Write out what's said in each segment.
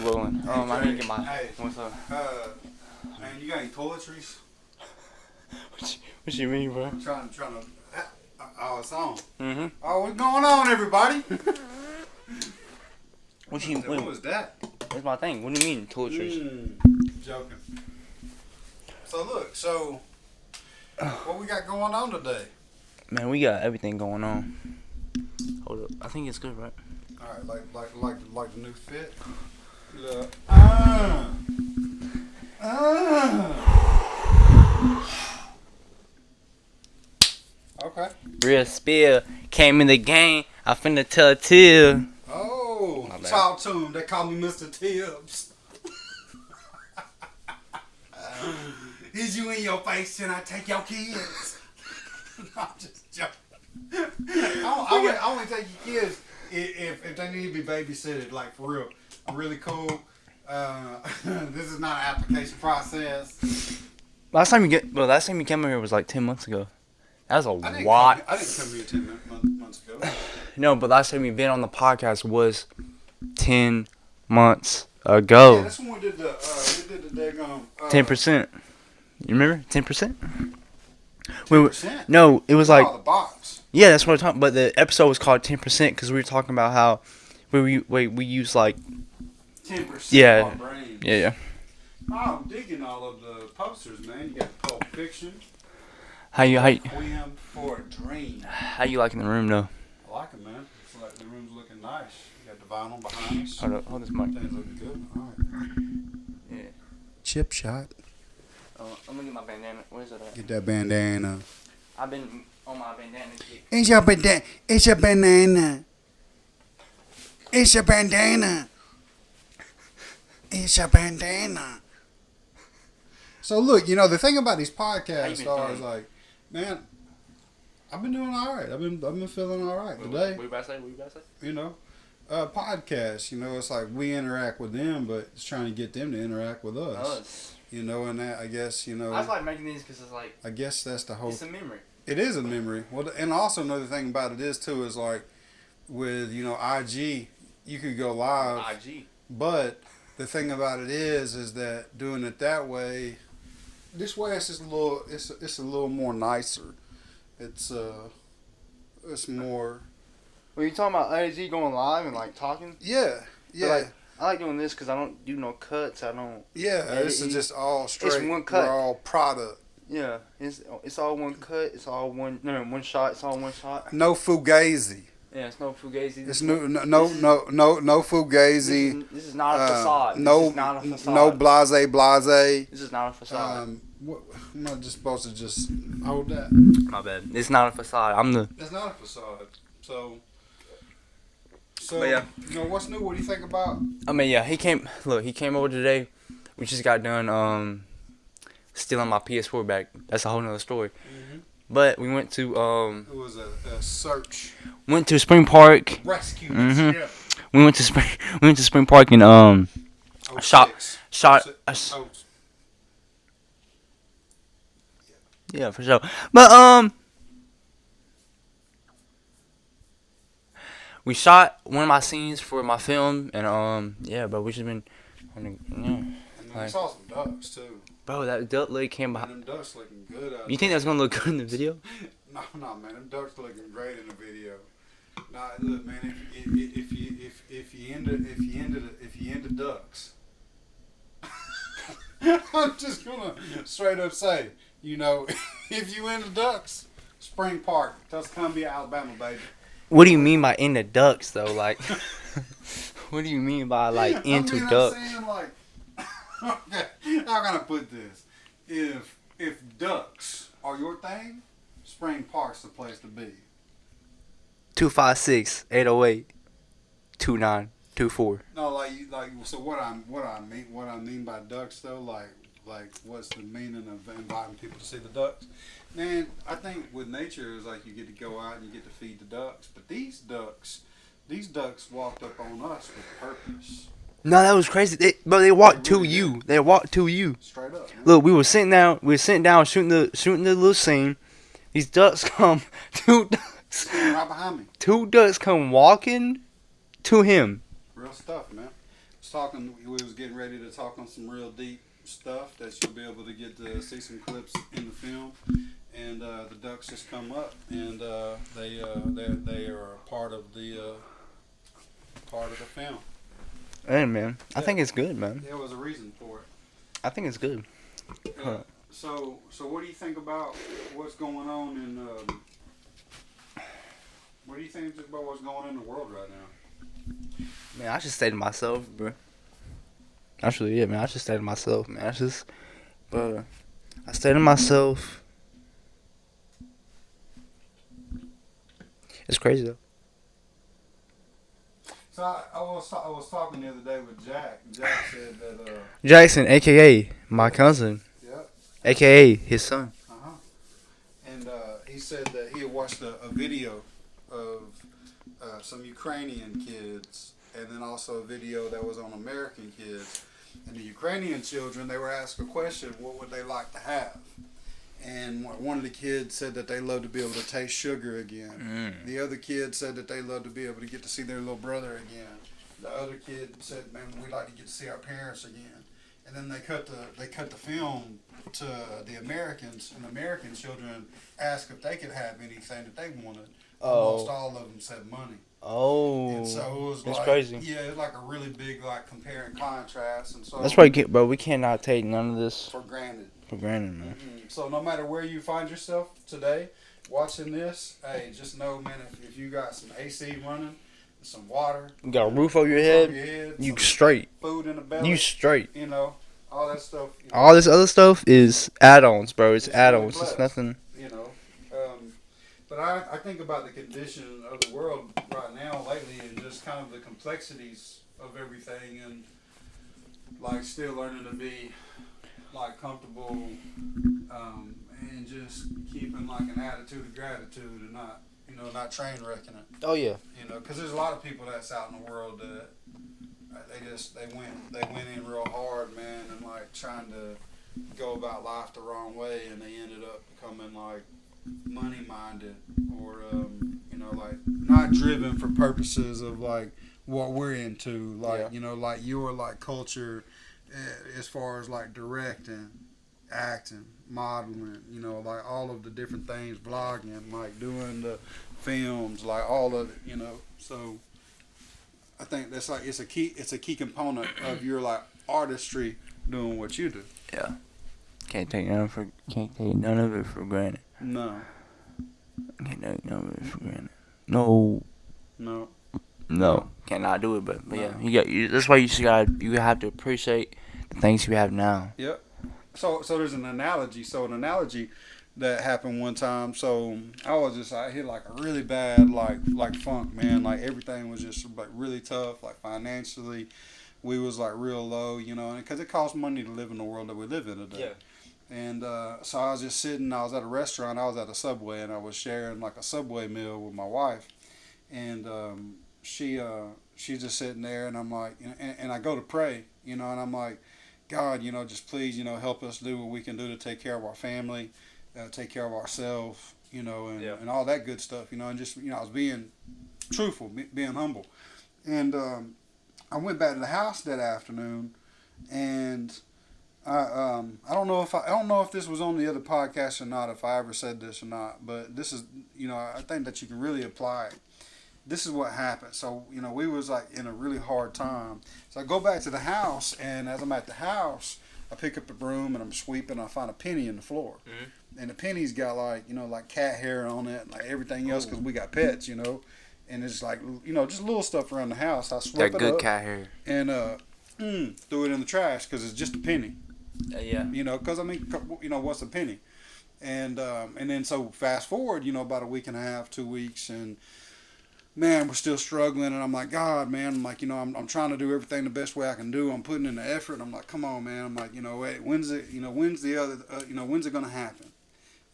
rolling. I need to get my. Hey, What's up? man, you got any toiletries? What you mean, bro? I'm trying to. Oh, it's on. Mm-hmm. Oh, what's going on, everybody? What you What was that? That's my thing. What do you mean, toiletries? Joking. So look, what we got going on today? Man, we got everything going on. Hold up. I think it's good, right? All right, like the new fit. Look. Okay. Real spill came in the game. I finna tell Till. Oh, talk to him. They call me Mr. Tibbs. Is you in your face and I take your kids? No, I'm just joking. I only take your kids if they need to be babysitted, like for real. I'm really cool. This is not an application process. Last time you came here was like 10 months ago. That was a I lot. didn't come here 10 months ago. No, but last time you've been on the podcast was 10 months ago. Yeah, that's when we did the daggone 10%. You remember? 10%? 10%? No, it was like... the box. Yeah, that's what I'm talking about. But the episode was called 10% because we were talking about how we use like... 10% Yeah. of our brains. Yeah. Oh, I'm digging all of the posters, man. You got Pulp Fiction. How you Queen for a Dream. liking the room though? I like it, man. It's like the room's looking nice. You got the vinyl behind us. Hold this mic. Things looking good. All right. Yeah. Chip shot. I'm gonna get my bandana. Where's it at? Get that bandana. I've been on my bandana kick. It's your bandana. It's your banana. It's your bandana. It's your bandana. So look, the thing about these podcasts is like, man, I've been doing all right. I've been feeling all right today. What you about to say? Podcasts. It's like we interact with them, but it's trying to get them to interact with us. And that I guess I just like making these because it's like. I guess that's the whole. It's a memory. It is a memory. Well, and also another thing about it is too is like with IG, you could go live. IG. But the thing about it is that doing it that way, this way it's just it's a little more nicer. It's more. Well, you talking about IG going live and like talking? Yeah. Like, I like doing this because I don't do no cuts. I don't. Yeah, this is just all straight. It's one cut. We're all product. Yeah, it's all one cut. It's all one shot. It's all one shot. No fugazi. Yeah, it's no fugazi. It's no fugazi. This is not a facade. No, this is not a facade. No blase. This is not a facade. Am I just supposed to just hold that? My bad. It's not a facade. It's not a facade. So but yeah. What's new? What do you think about? I mean, yeah, he came over today. We just got done stealing my PS4 back. That's a whole nother story. Mm-hmm. But we went to it was a search. Went to Spring Park. Rescue. Mm-hmm. Yeah. We went to Spring Park and shot. Yeah, for sure. But we shot one of my scenes for my film, and yeah, but we just been, And we saw some ducks too. Bro, that duck leg came behind. Them ducks looking good. You think that's gonna look good in the video? No, man, them ducks looking great in the video. Nah, look, man, if you into ducks, I'm just gonna straight up say, if you into ducks, Spring Park, Tuscumbia, Alabama, baby. What do you mean by into ducks, though? Like, what do you mean by like into ducks? I'm saying like, okay, how can I put this? If ducks are your thing, Spring Park's the place to be. 256-808-2924. No, so what I mean by ducks though, like what's the meaning of inviting people to see the ducks? Man, I think with nature is like you get to go out and you get to feed the ducks, but these ducks walked up on us with purpose. No, that was crazy. They walked to you. They walked to you. Straight up. Man. Look, we were sitting down shooting the little scene. These ducks come. Two ducks. Right behind me. Two ducks come walking to him. Real stuff, man. talking. We was getting ready to talk on some real deep stuff that you'll be able to get to see some clips in the film. And the ducks just come up, and they are part of the film. Hey man, I Yeah. think it's good, man. There was a reason for it. I think it's good. Huh. So what do you think about what's going on in? What do you think about what's going on in the world right now? Man, I should stay to myself, bro. Actually, yeah, man, I should stay to myself, man. But I stay to myself. It's crazy though. So I was talking the other day with Jack. Jack said that Jackson, aka my cousin, yeah, aka his son. uh-huh. And he said that he had watched a video of some Ukrainian kids, and then also a video that was on American kids. And the Ukrainian children, they were asked a question: what would they like to have? And one of the kids said that they love to be able to taste sugar again. The other kid said that they love to be able to get to see their little brother again. The other kid said, "Man, we'd like to get to see our parents again." And then they cut the film to the Americans, and the American children asked if they could have anything that they wanted. Almost all of them said money. Oh, And so it was that's like, crazy. yeah, it was like a really big like compare and contrast. And so That's why, bro. We cannot take none of this for granted. for granted, man. So no matter where you find yourself today, watching this, hey, just know, man, if you got some AC running, some water, You got a roof over your head. You some straight. food in the belly, You straight. you know, all that stuff. You know, All this other stuff is add-ons, bro. It's It's really add-ons. It's blessed. nothing. you know. But I think about the condition of the world right now lately, and just kind of the complexities of everything, and like still learning to be like comfortable, and just keeping like an attitude of gratitude, and not not train wrecking it. Oh yeah. Because there's a lot of people that's out in the world that they went in real hard, man, and like trying to go about life the wrong way, and they ended up becoming like money minded, or like not driven for purposes of like what we're into, like like your like culture, as far as like directing, acting, modeling, like all of the different things, vlogging, like doing the films, like all of it, so I think that's like it's a key component of your like artistry doing what you do. Yeah. Can't take none of it for granted. No. Can't take none of it for granted. No. Cannot do it. But yeah, that's why you have to appreciate the things you have now. Yep. So there's an analogy. So an analogy that happened one time. So I hit like a really bad like funk, man. Like everything was just like really tough. Like financially, we was like real low, and because it costs money to live in the world that we live in today. Yeah. And so I was just sitting. I was at a restaurant. I was at a Subway, and I was sharing like a Subway meal with my wife, and she's just sitting there, and I'm like, and I go to pray, and I'm like, God, just please, help us do what we can do to take care of our family, take care of ourselves, and all that good stuff, and just, I was being truthful, being humble. And I went back to the house that afternoon, and I don't know if this was on the other podcast or not, if I ever said this or not, but this is, I think that you can really apply it. This is what happened. So, we was like in a really hard time. So I go back to the house, and as I'm at the house, I pick up a broom and I'm sweeping. I find a penny in the floor, and the penny's got like like cat hair on it, like everything else, because we got pets, and it's like just little stuff around the house. I swept it up. That good cat hair. And threw it in the trash because it's just a penny. Yeah. Because I mean, what's a penny? And then so fast forward, about a week and a half, 2 weeks, and man, we're still struggling, and I'm like, God, man, I'm like, I'm trying to do everything the best way I can do. I'm putting in the effort, and I'm like, come on, man. I'm like, wait, when's it gonna happen?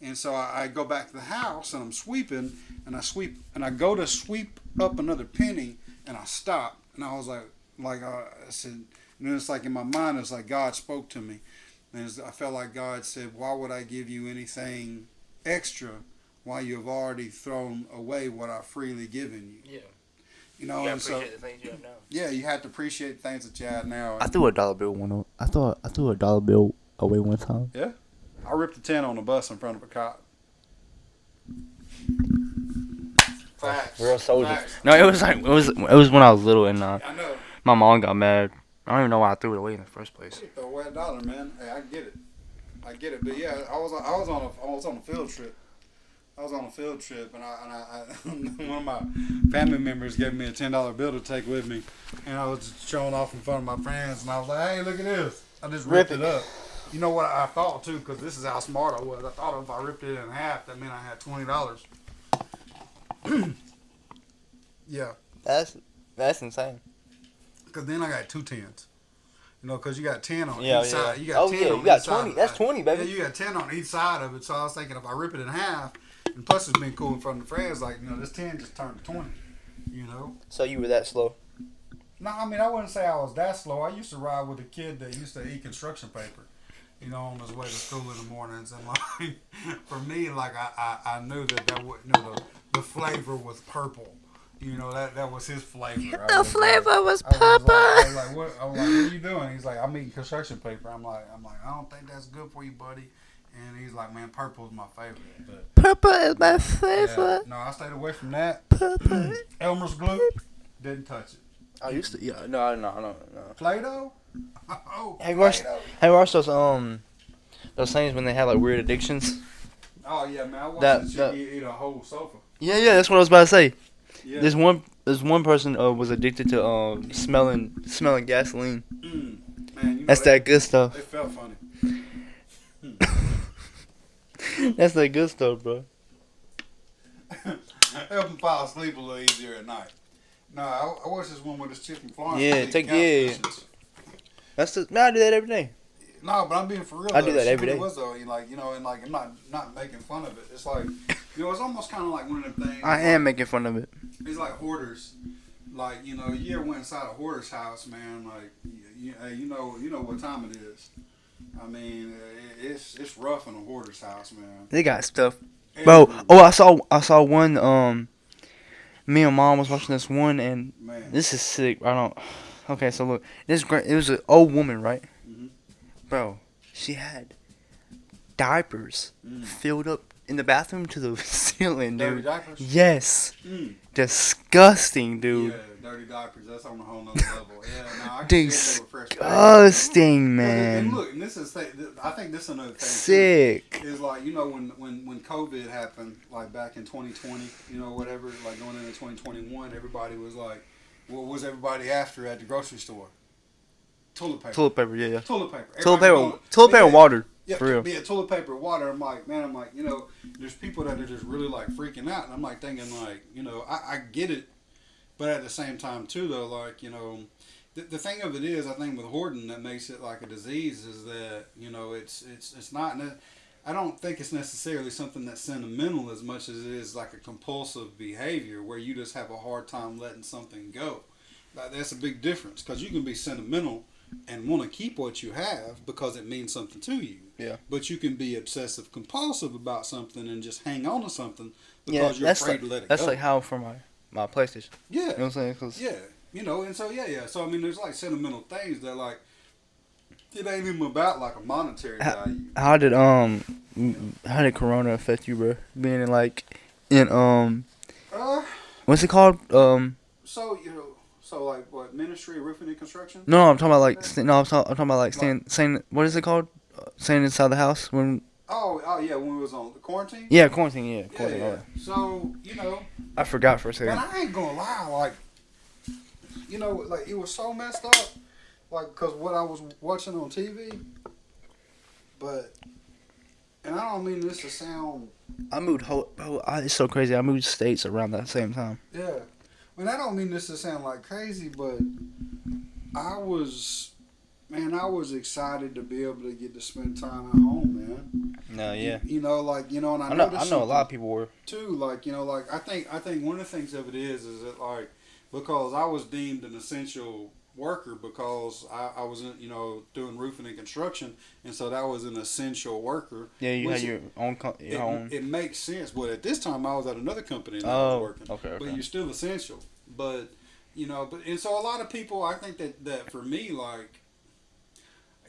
And so I go back to the house, and I'm sweeping, and I go to sweep up another penny, and I stop, and I was like I said, and then it's like in my mind, it's like God spoke to me, and I felt like God said, why would I give you anything extra while you have already thrown away what I've freely given you? Yeah. You know, You gotta and so appreciate the things you have now. yeah, you have to appreciate the things that you have now. I threw a dollar bill one. I threw a dollar bill away one time. Yeah, I ripped a 10 on the bus in front of a cop. Facts. Real soldier. Facts. No, it was when I was little and I know. my mom got mad. I don't even know why I threw it away in the first place. You throw away a dollar, man. Hey, I get it. But yeah, I was on a field trip. I was on a field trip, and I one of my family members gave me a $10 bill to take with me, and I was just showing off in front of my friends, and I was like, "Hey, look at this!" I just ripped it up. You know what I thought too, because this is how smart I was. I thought if I ripped it in half, that meant I had $20. Yeah. That's insane. Because then I got 2 10s. You know, because you got 10 on Yeah, each side. You got oh 10 yeah, on you got each side 20. of That's it. 20, baby. Yeah, you got 10 on each side of it. So I was thinking if I rip it in half, and plus it's been cool in front of the friends, like, you know, this 10 just turned to 20. You know? So you were that slow? No, I mean, I wouldn't say I was that slow. I used to ride with a kid that used to eat construction paper, you know, on his way to school in the mornings. And, like, for me, like, I knew that would, you know, the flavor was purple. You know, that was his flavor. The flavor was I purple. was like, what are you doing? He's like, I'm eating construction paper. I'm like, I don't think that's good for you, buddy. And he's like, man, purple is my favorite. But, Purple is my favorite. yeah, no, I stayed away from that. Purple. Elmer's glue, didn't touch it. I used to. Yeah. No. Play-Doh? Oh, Have you watched? Play-Doh. Have you watched those things when they have like weird addictions? Oh yeah, man, I watched That- this that- chick eat a whole sofa. Yeah, that's what I was about to say. Yeah. There's one person was addicted to smelling gasoline. Man, you know, That's that good stuff. It felt funny. That's that good stuff, bro. Help him fall asleep a little easier at night. No, I watched this one with this chick from Florence. Yeah, She take- couch yeah. cushions. I do that every day. No, but I'm being for real. I do though. that She every really day. Was though, like, you know, and like I'm not making fun of it. It's like, you know, it's almost kind of like one of them things. I am making fun of it. It's like hoarders. Like, you know, you ever went inside a hoarder's house, man? Like, you know what time it is. I mean, it's rough in a hoarder's house, man. They got stuff, bro. Oh, I saw one. Me and mom was watching this one, and Man. this is sick. I don't. Okay, so look, it was an old woman, right? Mhm. Bro, she had diapers filled up in the bathroom to the ceiling, Dirty dude. diapers? Yes, Mm. disgusting, dude. Yeah, dirty diapers. That's on a whole nother level. Yeah, no, I can see if they were fresh. Disgusting, And man. look, and this is I think this is another thing. Sick. Too, is like, you know, when COVID happened, like back in 2020, you know, whatever, like going into 2021, everybody was like, what was everybody after at the grocery store? Toilet paper. Toilet paper, yeah. Toilet paper. Toilet Everybody paper, toilet paper, and water. Yeah, For real. Yeah, toilet paper, water. I'm like, you know, there's people that are just really like freaking out, and I'm like thinking, like, you know, I get it, but at the same time too, though, like, you know, the thing of it is, I think with hoarding that makes it like a disease is that, you know, it's not. I don't think it's necessarily something that's sentimental as much as it is like a compulsive behavior where you just have a hard time letting something go. Like, that's a big difference because you can be sentimental and want to keep what you have because it means something to you. Yeah. But you can be obsessive compulsive about something and just hang on to something Yeah, because you're afraid to let it that's go. like how for my PlayStation. Yeah. You know what I'm saying? 'Cause Yeah. You know, and so yeah. So I mean, there's like sentimental things that like it ain't even about like a monetary value. How did Corona affect you, bro? Being in what's it called? So you know, so like what, ministry, roofing and construction? No, I'm talking about like I'm talking about like staying. What is it called? Staying inside the house when. Oh yeah, when we was on the quarantine. Yeah, quarantine. Yeah, Yeah, quarantine. yeah. So you know, I forgot for a second. man, I ain't gonna lie, like, you know, like it was so messed up, like, cause what I was watching on TV, but, and I don't mean this to sound, I moved it's so crazy. I moved states around that same time. yeah, I mean, I don't mean this to sound like crazy, but I was excited to be able to get to spend time at home, man. No, yeah. You know, like, you know, and I know a lot of people were. too, like, you know, like I think one of the things of it is that like, because I was deemed an essential worker because I was you know, doing roofing and construction, and so that was an essential worker. Yeah, you which had your own. It makes sense, but at this time I was at another company and I Oh, was working. okay. But you're still essential. But But and so a lot of people, I think that for me, like,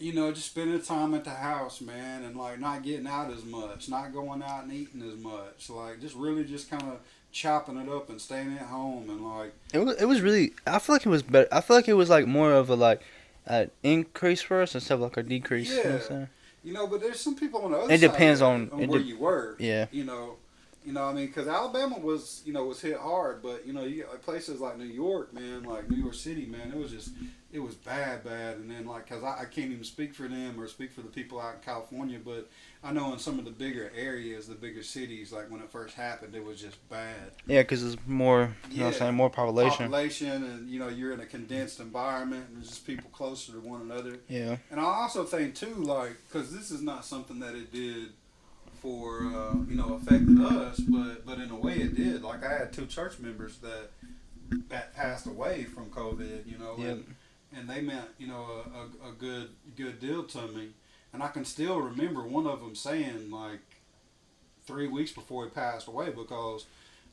just spending time at the house, man, and like not getting out as much, not going out and eating as much, like just really just kind of chopping it up and staying at home and like, It was really. I feel like it was better. I feel like it was like more of a like an increase for us instead of like a decrease. You know yeah, what I'm saying? but there's some people on the other It side depends of that, on on where you were, yeah. I mean, because Alabama was hit hard, but you got like places like New York, man, like New York City, man, it was bad, and then like, cause I can't even speak for them or speak for the people out in California, but I know in some of the bigger areas, the bigger cities, like when it first happened, it was just bad. Yeah, because it's more. You know what I'm saying? More population. And you're in a condensed environment, and there's just people closer to one another. Yeah. And I also think too, like, because this is not something that it did for affected us, but in a way it did. Like I had two church members that passed away from COVID, Yep. and they meant a good deal to me. And I can still remember one of them saying like 3 weeks before he passed away, because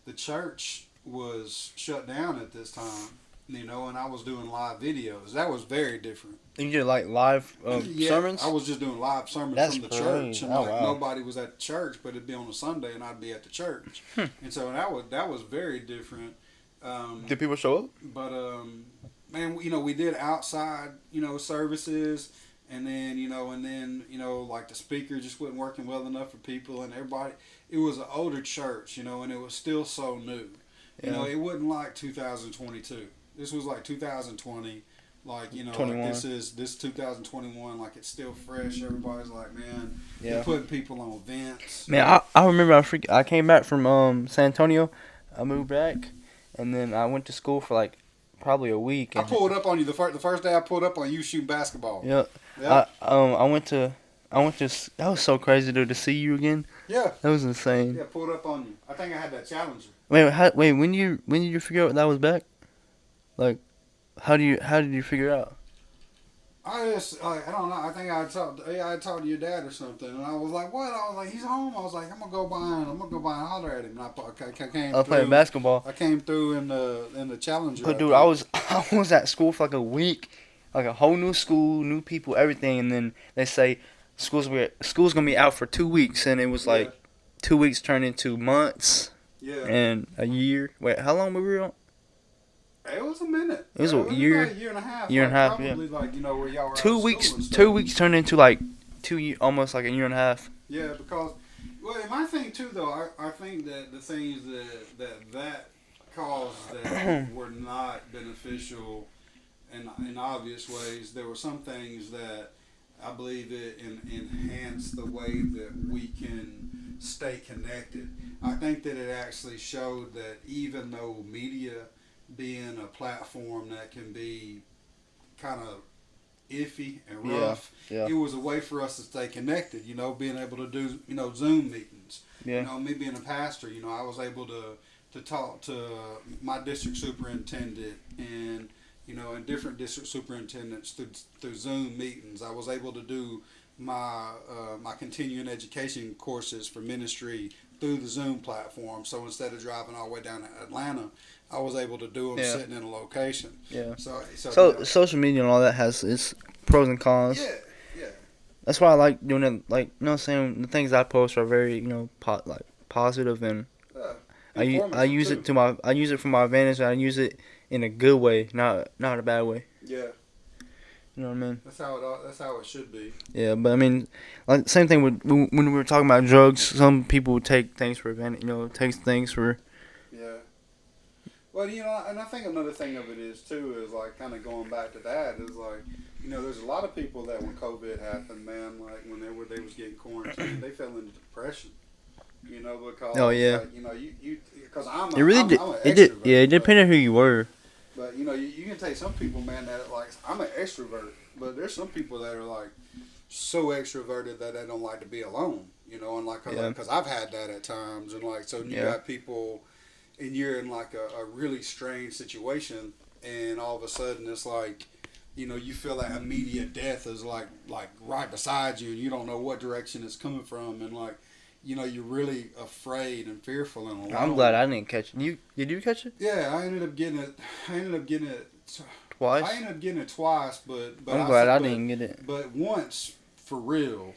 the church was shut down at this time, and I was doing live videos. That was very different. You did like live Yeah, sermons? I was just doing live sermons That's from the crazy. church, and Oh, like wow. nobody was at the church, but it'd be on a Sunday, and I'd be at the church, and so that was very different. Did people show up? But man, we did outside, services, and then like the speaker just wasn't working well enough for people, and everybody. It was an older church, and it was still so new. Yeah. It wasn't like 2022. This was like 2020. Like, like this 2021, like it's still fresh. Everybody's like, man, Yeah. they're putting people on events. Man, I remember I came back from San Antonio. I moved back, and then I went to school for like probably a week. I pulled up on you the first day I pulled up on you shooting basketball. Yeah. Yeah. I went to that was so crazy to see you again. Yeah. That was insane. Yeah, pulled up on you. I think I had that Challenger. Wait, when did you figure out that was back? Like, how did you figure out? I just, I don't know. I think I talked to your dad or something, and I was like, "What?" I was like, "He's home." I was like, "I'm gonna go by and holler at him." And I came. I was playing basketball. I came through in the Challenger. But dude, I was at school for like a week, like a whole new school, new people, everything, and then they say school's gonna be out for 2 weeks, and it was like 2 weeks turned into months. Yeah. And a year. Wait, how long were we on? It was a minute. It was a year. About a year and a half. Year and a half. Probably like where y'all were. 2 weeks. 2 weeks turned into like 2 years, almost like a year and a half. Yeah, because my thing too though, I think that the things that caused that were not beneficial, in obvious ways. There were some things that I believe it enhanced the way that we can stay connected. I think that it actually showed that even though media being a platform that can be kind of iffy and rough, Yeah. it was a way for us to stay connected, being able to do, Zoom meetings. Yeah. Me being a pastor, I was able to talk to my district superintendent and, and different district superintendents through Zoom meetings. I was able to do my continuing education courses for ministry through the Zoom platform. So instead of driving all the way down to Atlanta, I was able to do them sitting in a location. Yeah. So social media and all that has its pros and cons. Yeah. Yeah. That's why I like doing it. Like, you know what I'm saying? The things I post are very, positive, and I use it for my advantage. And I use it in a good way, not a bad way. Yeah. You know what I mean? That's how it should be. Yeah, but I mean, like same thing with when we were talking about drugs. Some people take things for advantage. Take things for. Yeah. Well, and I think another thing of it is too is like kind of going back to that is like, there's a lot of people that when COVID happened, man, like when they was getting quarantined, they fell into depression. Because because I'm It really I'm did. an It did. extrovert, Yeah, it depended on who you were. But you can take some people, man, that like I'm an extrovert, but there's some people that are like so extroverted that they don't like to be alone. And like because I've had that at times, and like so you got people, and you're in like a really strange situation, and all of a sudden it's like, you feel that immediate death is like right beside you, and you don't know what direction it's coming from, and like, you're really afraid and fearful and alone. I'm glad I didn't catch it. Did you catch it? Yeah, I ended up getting it. I ended up getting it. Twice? I ended up getting it twice, but I'm glad I didn't get it. But once for real.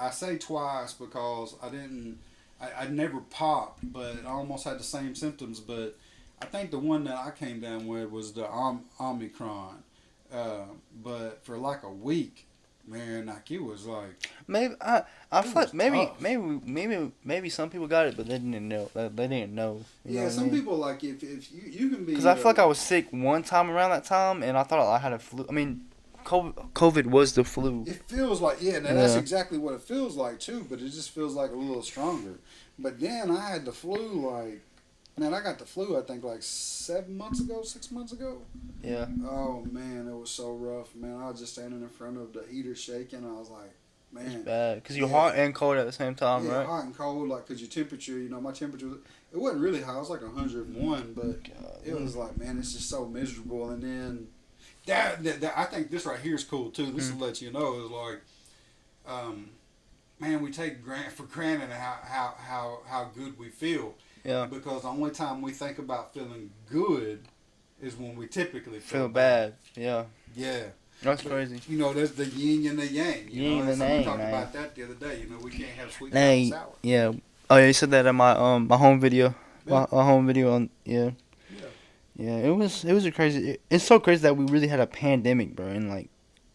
I say twice because I never popped, but I almost had the same symptoms. But I think the one that I came down with was the Omicron. But for like a week, man, like it was like Maybe I feel like tough. maybe some people got it, but they didn't know. They didn't know. You know what I Some mean? people like if you can be Because I feel like I was sick one time around that time, and I thought I had a flu. I mean, COVID was the flu. it feels like that's exactly what it feels like too, but it just feels like a little stronger. But then I had the flu like man, I got the flu I think like 7 months ago, 6 months ago. Yeah. Oh man, it was so rough, man. I was just standing in front of the heater shaking. I was like, man, It's bad because you're hot and cold at the same time, yeah, right? hot and cold, like, cause your temperature, my temperature, it wasn't really high. It was like 101, but God, it was like, man, it's just so miserable. And then that I think this right here is cool too. This will let you know is like, man, we take for granted how good we feel. Yeah. Because the only time we think about feeling good is when we typically feel bad. Yeah. Yeah. That's crazy. There's the yin and the yang. Yin and yang, we talked man. about that the other day. We can't have sweet Hey, and sour. yeah. Oh yeah, you said that in my home video. Yeah. My home video on yeah. Yeah, it was a crazy. It's so crazy that we really had a pandemic, bro, and like.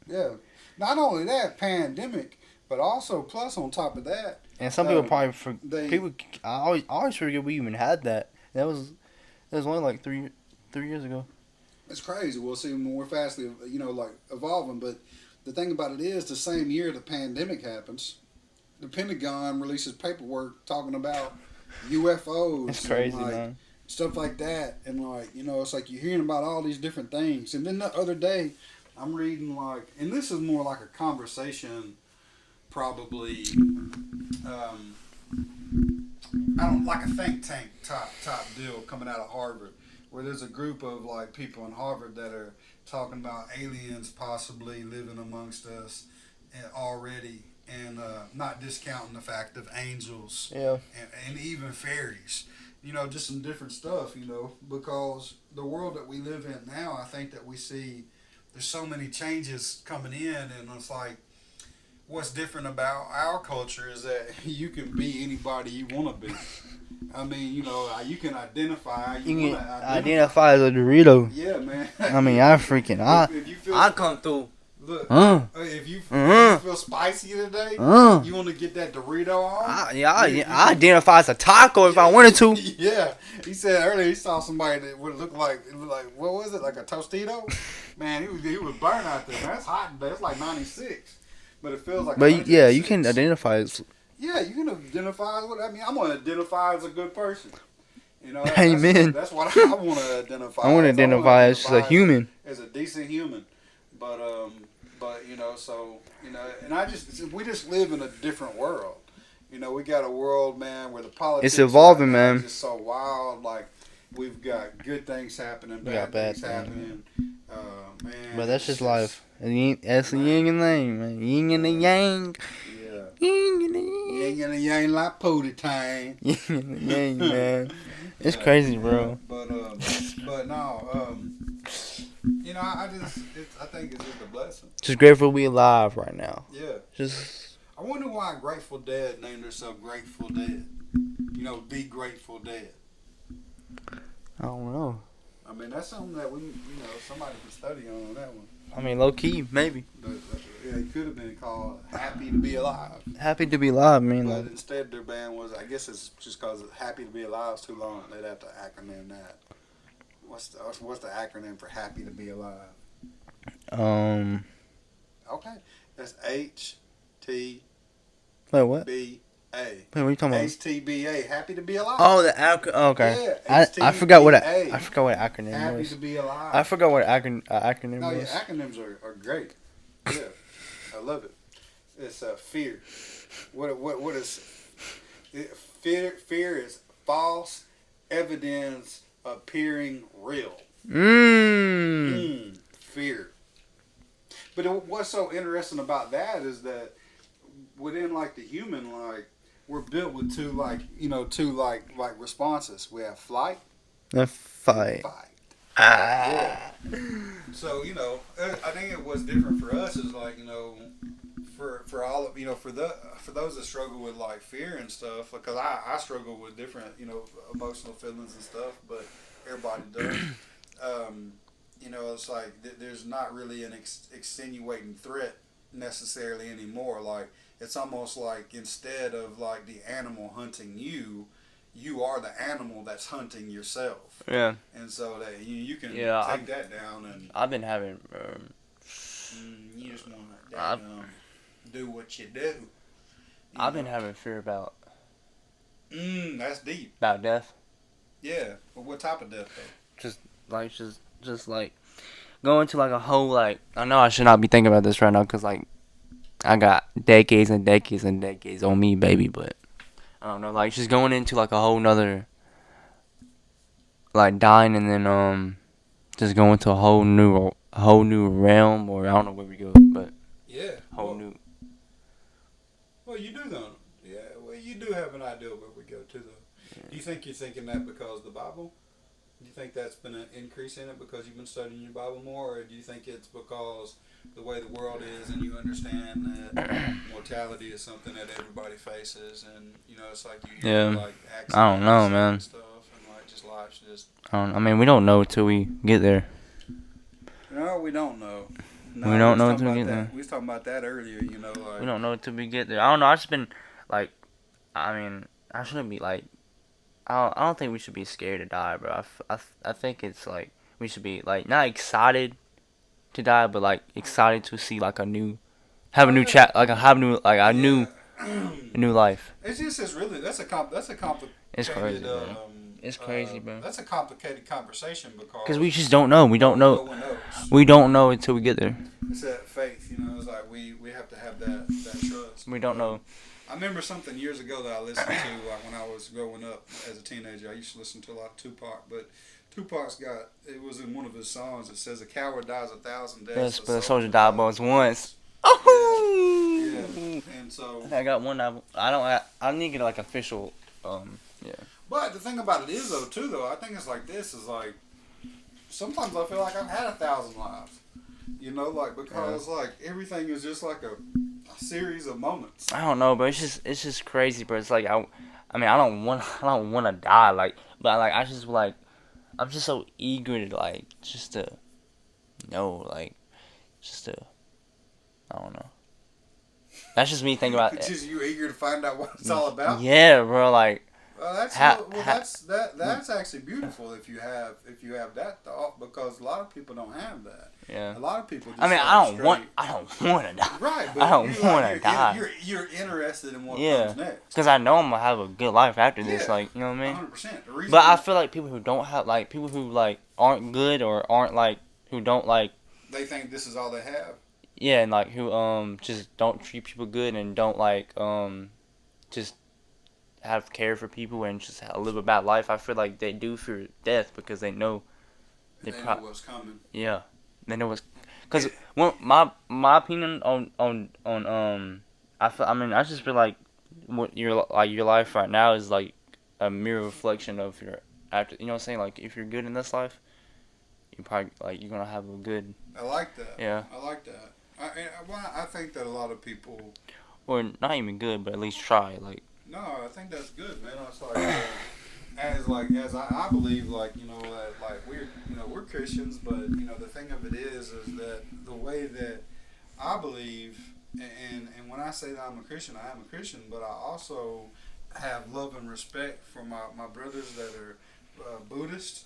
Yeah, not only that pandemic, but also plus on top of that. And some people probably I always forget we even had that. That was only like 3 years ago. It's crazy. We'll see more fastly, like evolving. But the thing about it is, the same year the pandemic happens, the Pentagon releases paperwork talking about UFOs. It's crazy, and, like, man. Stuff like that, and like it's like you're hearing about all these different things. And then the other day, I'm reading like, and this is more like a conversation, probably. I don't like a think tank top deal coming out of Harvard, where there's a group of like people in Harvard that are talking about aliens possibly living amongst us already, and not discounting the fact of angels, Yeah. and even fairies. Just some different stuff. Because the world that we live in now, I think that we see there's so many changes coming in, and it's like, what's different about our culture is that you can be anybody you want to be. I mean, you can identify. You can identify as a Dorito. Yeah, man. I mean, if you feel, I come through. Look, if you Uh-huh. feel spicy today, Uh. you want to get that Dorito on. I identify as a taco if I wanted to. Yeah, he said earlier he saw somebody that would look like what was it, like a Tostito? Man, he was burnt out there. Man, that's hot today. It's like 96, but it feels like. But yeah, you can identify as. Yeah, you can identify as what I mean. I'm gonna identify as a good person. Amen. That's what I want to identify. I want to identify as a human. As a decent human, but and we just live in a different world. We got a world, man, where the politics It's evolving, right now man. is just so wild. Like we've got good things happening, bad things happening. Man, But that's just life. That's the yin and the yang, man. Yin and the yang. Yeah. Yin and the yang. Yin and the yang like pooty tang. Yin and the yang, man. It's crazy, bro. But no, I think it's just a blessing. Just grateful to be alive right now. Yeah. Just. I wonder why Grateful Dead named herself Grateful Dead. Be Grateful Dead. I don't know. I mean, that's something that somebody can study on that one. I mean, low key, maybe. Yeah, it could have been called Happy to Be Alive. Happy to be alive, man. But instead, their band was, I guess it's just because Happy to Be Alive is too long. They'd have to acronym that. What's the acronym for Happy to Be Alive? Okay, that's HTBA. Wait, what? Wait, what are you talking about? HTBA, Happy to Be Alive. Oh, the acronym. Oh, okay. Yeah, I forgot what HTBA. I forgot what acronym Happy was. to Be Alive. I forgot what acronym No, yeah, was. acronyms are great. Yeah, I love it. It's fear. What is it? Fear is false evidence appearing real. Fear. But what's so interesting about that is that within like the human, like we're built with two responses. We have flight A and fight. fight. Yeah. Ah. So I think it was different for us is like for all of for those that struggle with like fear and stuff, because I struggle with different emotional feelings and stuff, but everybody does. It's like there's not really an extenuating threat necessarily anymore. Like it's almost like instead of like the animal hunting you, you are the animal that's hunting yourself. Yeah. And so that you can Yeah. take that down and I've been having. you just want to I've, do what you do. I've been having fear about That's deep. death. Yeah, but what type of death though? Just like going to like a whole like. I know I should not be thinking about this right now because like I got decades and decades and decades on me, baby. But I don't know, like just going into like a whole nother like dying and then just going to a whole new realm, or I don't know where we go, but Yeah. whole new. Well, you do though. Yeah. Well, you do have an idea where we go to though. Do you think you're thinking that because of the Bible? Do you think that's been an increase in it because you've been studying your Bible more, or do you think it's because the way the world is and you understand that mortality is something that everybody faces, and it's like you hear Yeah. like accidents I don't know, man. and stuff, and like just life's just. I mean, we don't know until we get there. No, we don't know. No, We don't know until we get there. We was talking about that earlier. Like We don't know until we get there. I don't know. I just been like, I mean, I shouldn't be like. I don't think we should be scared to die, bro. I think it's like we should be like not excited to die, but like excited to see like have a new chat, like a new life. it's really that's a complicated. It's crazy, bro. It's crazy, bro. That's a complicated conversation Because we just don't know. We don't know. No one knows. We don't know until we get there. It's that faith, It's like we have to have that trust. We don't know. I remember something years ago that I listened to like when I was growing up as a teenager. I used to listen to a lot of Tupac, but Tupac's got it was in one of his songs. It says, "A coward dies 1,000 deaths, But a soldier died once. Yeah. Oh. And so I got one. I need to get like official. Yeah. But the thing about it is though, I think it's like this is like sometimes I feel like I've had 1,000 lives. Because like everything is just like a series of moments. I don't know, but it's just crazy, bro. It's like I mean, I don't want to die, like, but like I just like I'm just so eager to like just to know, like, just to I don't know. That's just me thinking about It's it. just you eager to find out what it's all about. Yeah, bro. Like, that's actually beautiful if you have that thought, because a lot of people don't have that. yeah. A lot of people. Just I mean, I don't want to die. Right, but I don't want to die. You're interested in what Yeah, comes next. because I know I'm gonna have a good life after this. Yeah, like, you know what I mean? 100%. But I feel like people who don't have like people who like aren't good or aren't like who don't like they think this is all they have. yeah, and like who just don't treat people good and don't like just have care for people and just live a bad life. I feel like they do fear death because they know They know what's coming. Yeah, they know what's because my opinion on I mean I just feel like what your life right now is like a mirror reflection of your after, you know what I'm saying, like if you're good in this life you probably like you're gonna have a good. I like that. Yeah. I like that. I think that a lot of people. Or not even good, but at least try. Like. No, I think that's good, man. It's like as I believe, like like we're Christians, but the thing of it is that the way that I believe, and when I say that I'm a Christian, I am a Christian, but I also have love and respect for my brothers that are Buddhist,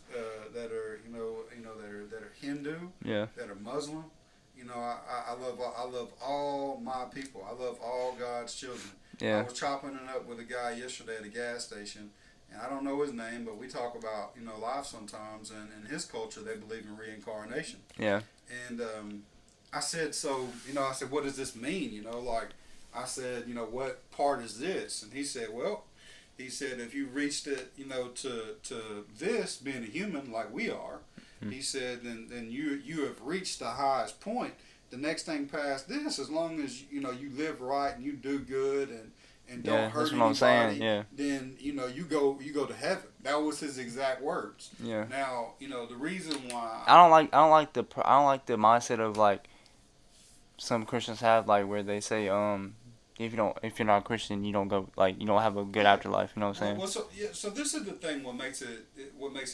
that are that are Hindu, Yeah. that are Muslim. I love all my people. I love all God's children. Yeah. I was chopping it up with a guy yesterday at a gas station, and I don't know his name, but we talk about life sometimes, and in his culture they believe in reincarnation. Yeah. And I said, I said, what does this mean? Like I said, what part is this? And he said, well, if you reached it, to this being a human like we are, he said, then you have reached the highest point. The next thing past this, as long as you live right and you do good and don't Yeah, hurt that's what I'm saying. anybody, Yeah. then you go to heaven. That was his exact words. Yeah. Now the reason why I don't like the mindset of like some Christians have, like where they say if you're not a Christian, you don't go, like, you don't have a good yeah. afterlife. You know what I'm saying? So this is the thing. What makes it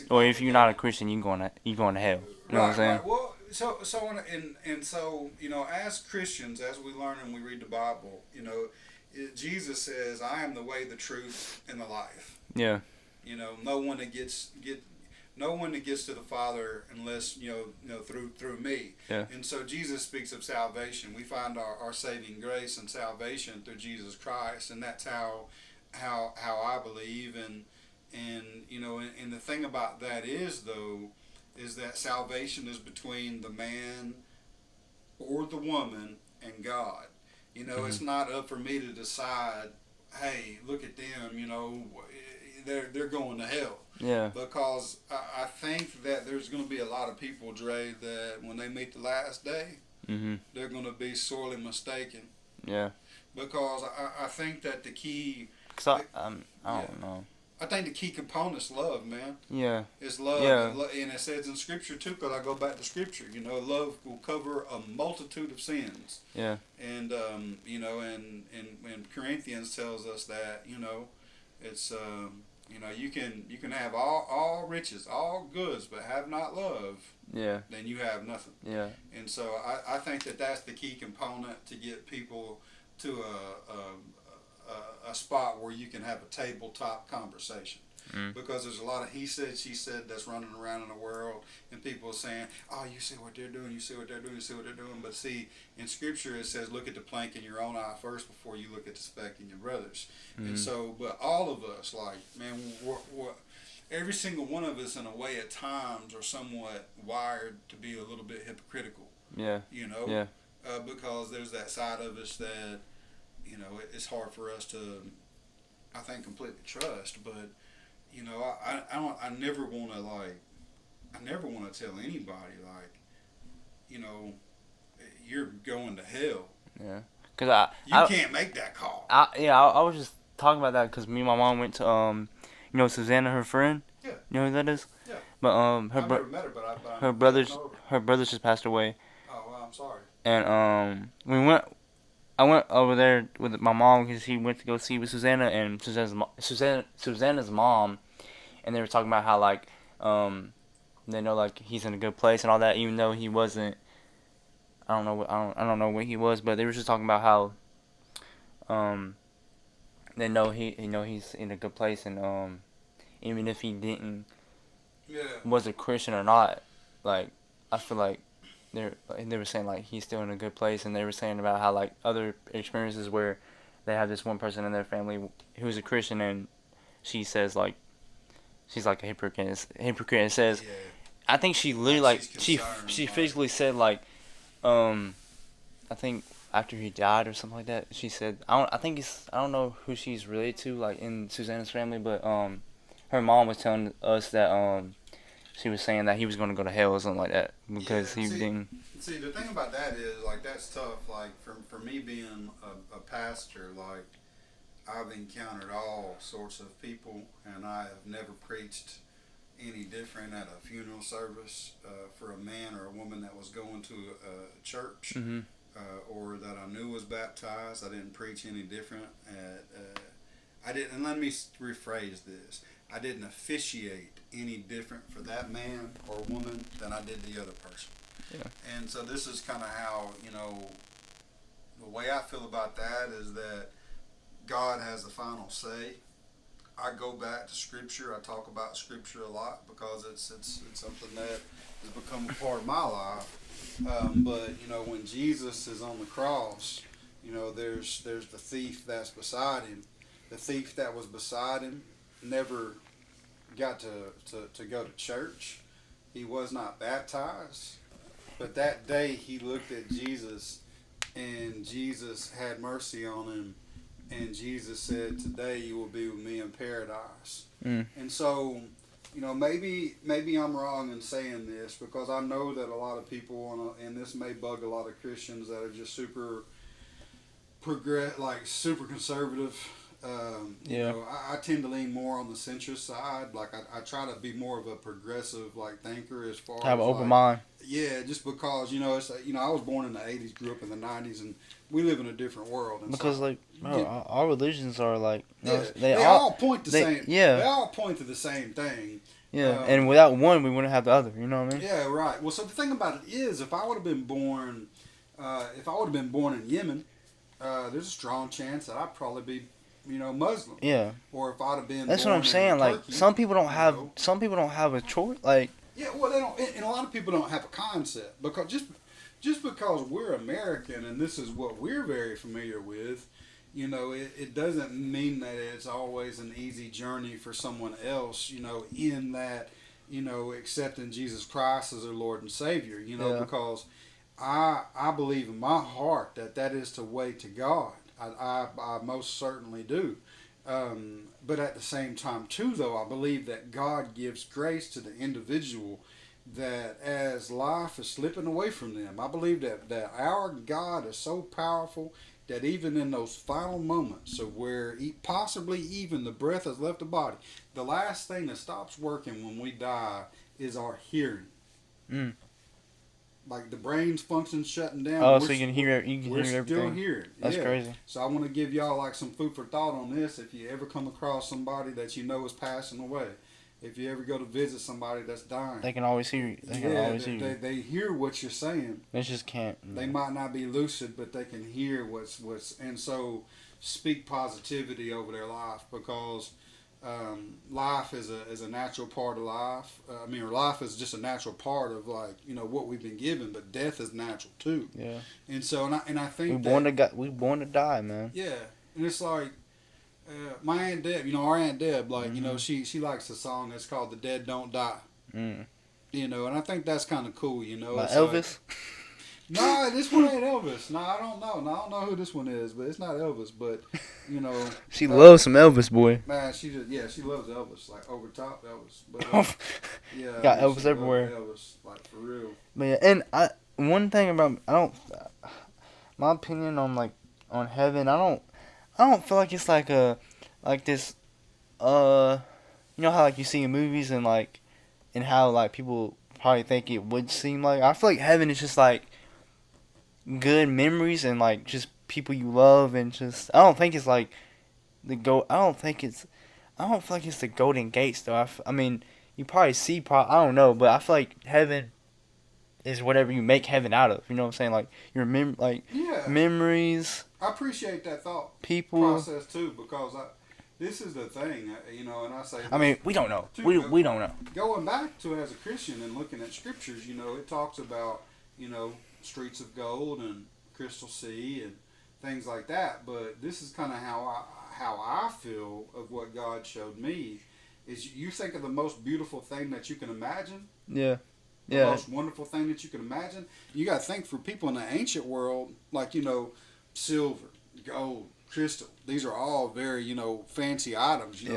Or if you're not a complicated. Christian, you going to hell. You know what I'm Right, saying? right. Well, so as Christians, as we learn and we read the Bible, Jesus says, "I am the way, the truth, and the life." Yeah. No one that gets to the Father unless through me. Yeah. And so Jesus speaks of salvation. We find our saving grace and salvation through Jesus Christ, and that's how I believe. And the thing about that is that salvation is between the man or the woman and God. It's not up for me to decide, hey, look at them, they're going to hell. Yeah. Because I think that there's going to be a lot of people, Dre, that when they meet the last day, they're going to be sorely mistaken. Yeah. Because I think that the key... I don't know. I think the key component is love, man. Yeah. It's love. Yeah. And it says in Scripture, too, because I go back to Scripture, love will cover a multitude of sins. Yeah. And, and Corinthians tells us that, it's, you can have all riches, all goods, but have not love. Yeah. Then you have nothing. Yeah. And so I think that that's the key component to get people to a spot where you can have a tabletop conversation. Because there's a lot of he said, she said that's running around in the world, and people are saying, oh, you see what they're doing, you see what they're doing, you see what they're doing. But see, in Scripture it says, look at the plank in your own eye first before you look at the speck in your brother's. And so, but all of us, like, man, every single one of us in a way at times are somewhat wired to be a little bit hypocritical. Yeah. Yeah. Because there's that side of us that, it's hard for us to, I think, completely trust. But, I never want to tell anybody, like, you're going to hell. Yeah. Cause you can't make that call. I was just talking about that because me and my mom went to Susanna, her friend. Yeah. You know who that is? Yeah. But I've never met her, but her brothers just passed away. Oh, well, I'm sorry. And I went over there with my mom because he went to go see with Susanna and Susanna's mom, and they were talking about how, like, they know, like, he's in a good place and all that, even though he wasn't. I don't know what he was, but they were just talking about how they know he's in a good place, and even if he didn't was a Christian or not, like, I feel like they were saying, like, he's still in a good place, and they were saying about how, like, other experiences where they have this one person in their family who's a Christian, and she says, like, she's like a hypocrite and says, I think she literally, like, she physically said, like, I think after he died or something like that, she said, I don't know who she's related to, like, in Susanna's family, but her mom was telling us that she was saying that he was going to go to hell or something like that because he didn't. See, the thing about that is, like, that's tough. Like, for me being a pastor, like, I've encountered all sorts of people, and I have never preached any different at a funeral service for a man or a woman that was going to a church or that I knew was baptized. I didn't preach any different. I didn't. And let me rephrase this. I didn't officiate any different for that man or woman than I did the other person. Yeah. And so this is kind of how, the way I feel about that is that God has the final say. I go back to Scripture. I talk about Scripture a lot because it's something that has become a part of my life. But when Jesus is on the cross, there's the thief that's beside him. The thief that was beside him never got to go to church. He was not baptized. But that day he looked at Jesus, and Jesus had mercy on him. And Jesus said, today you will be with me in paradise. And so, maybe I'm wrong in saying this, because I know that a lot of people, and this may bug a lot of Christians that are just super conservative You know, I tend to lean more on the centrist side. Like I try to be more of a progressive like thinker as far Have as an open like mind. yeah, just because you know it's you know I was born in the '80s, grew up in the '90s, and we live in a different world. And Because so like, bro, you, all religions are like, you know, yeah, they all point the they same. They yeah all point to the same thing. yeah, and without one, we wouldn't have the other. You know what I mean? Yeah, right. Well, so the thing about it is, if I would have been born, if I would have been born in Yemen, there's a strong chance that I'd probably be, you know, Muslim. Yeah. Or if I'd have been That's what born I'm in saying. Like Turkey, some people don't you have know. a choice. Like Yeah, well, they don't, and a lot of people don't have a concept because just because we're American and this is what we're very familiar with, you know, it doesn't mean that it's always an easy journey for someone else, you know, in that, you know, accepting Jesus Christ as their Lord and Savior, you know, Yeah. because I believe in my heart that that is the way to God. I most certainly do. But at the same time, too, though, I believe that God gives grace to the individual that as life is slipping away from them, I believe that our God is so powerful that even in those final moments of where possibly even the breath has left the body, the last thing that stops working when we die is our hearing. Mm. Like the brain's function shutting down. oh, so you can hear We're hear still everything. here. That's Yeah. crazy. So I want to give y'all like some food for thought on this. If you ever come across somebody that you know is passing away, if you ever go to visit somebody that's dying, They can always hear you. They can always hear you. they hear what you're saying. They just can't. They might not be lucid, but they can hear what's and so speak positivity over their life because life is a natural part of life. I mean, life is just a natural part of like you know what we've been given, but death is natural too. Yeah. And so and I think we born to die, man. yeah, and it's like my Aunt Deb. You know, our Aunt Deb. Like you know, Mm-hmm. she likes a song that's called "The Dead Don't Die." Mm. You know, and I think that's kind of cool. You know, Like it's Elvis. no, this one ain't Elvis. No, I don't know. No, I don't know who this one is, but it's not Elvis. But you know, She loves some Elvis, boy. man, she loves Elvis like over top Elvis. But yeah, Got I mean, Elvis she everywhere. loves Elvis like for real. But yeah, and one thing about my opinion on like on heaven, I don't feel like it's like this you know how like you see in movies and how like people probably think it would seem like. I feel like heaven is just like good memories and like just people you love and just I don't think it's like I don't feel like it's the golden gates though. I mean you probably see I don't know, but I feel like heaven is whatever you make heaven out of. You know what I'm saying? Like your Yeah, memories, I appreciate that thought people. process too because this is the thing, you know, and I say. I mean, we don't know. Too, We don't know. Going back to as a Christian and looking at scriptures, you know, it talks about you know streets of gold and crystal sea and things like that. But this is kind of how I feel of what God showed me. Is you think of the most beautiful thing that you can imagine. Yeah. The Yeah. most wonderful thing that you can imagine. You got to think for people in the ancient world, like you know, silver, gold, crystal. These are all very you know fancy items. You